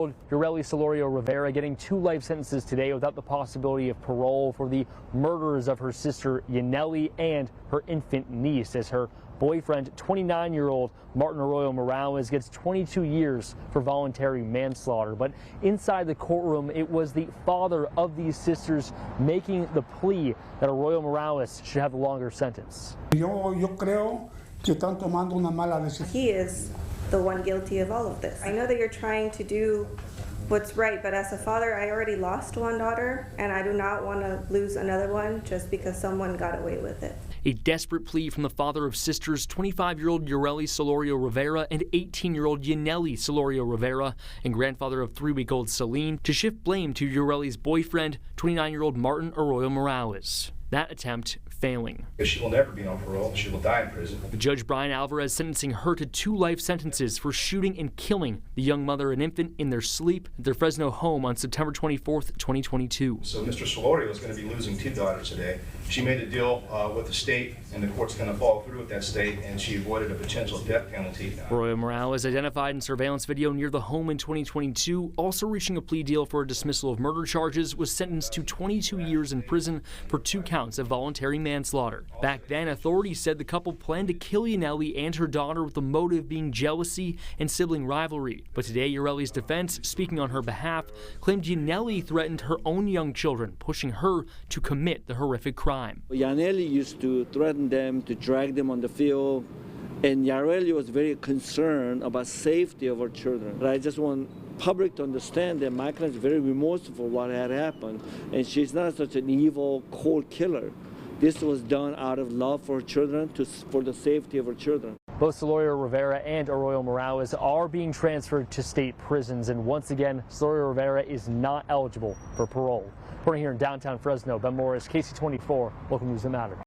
Ureli Solorio Rivera getting 2 life sentences today without the possibility of parole for the murders of her sister Yaneli and her infant niece, as her boyfriend, 29-year-old Martin Arroyo Morales, gets 22 years for voluntary manslaughter. But inside the courtroom, it was the father of these sisters making the plea that Arroyo Morales should have a longer sentence. Yo creo que están tomando una mala decisión. He is the one guilty of all of this. I know that you're trying to do what's right, but as a father, I already lost one daughter, and I do not want to lose another one just because someone got away with it. A desperate plea from the father of sisters, 25-year-old Ureli Solorio Rivera and 18-year-old Yaneli Solorio Rivera, and grandfather of 3-week-old Celine, to shift blame to Ureli's boyfriend, 29-year-old Martin Arroyo Morales. That attempt failing. She will never be on parole. She will die in prison. Judge Brian Alvarez sentencing her to 2 life sentences for shooting and killing the young mother and infant in their sleep at their Fresno home on September 24th, 2022. So Mr. Solorio is going to be losing 2 daughters today. She made a deal with the state, and the court's going to follow through with that state, and she avoided a potential death penalty. Arroyo Morales, identified in surveillance video near the home in 2022, also reaching a plea deal for a dismissal of murder charges, was sentenced to 22 years in prison for 2 counts of voluntary manslaughter. Back then, authorities said the couple planned to kill Yaneli and her daughter with the motive being jealousy and sibling rivalry. But today, Ureli's defense, speaking on her behalf, claimed Yaneli threatened her own young children, pushing her to commit the horrific crime. Yaneli used to threaten them, to drag them on the field, and Ureli was very concerned about safety of her children. But I just want public to understand that Michael is very remorseful for what had happened, and she's not such an evil, cold killer. This was done out of love for her children, for the safety of her children. Both Solorio Rivera and Arroyo Morales are being transferred to state prisons, and once again, Solorio Rivera is not eligible for parole. Reporting here in downtown Fresno, Ben Morris, KSEE24, local news that matters.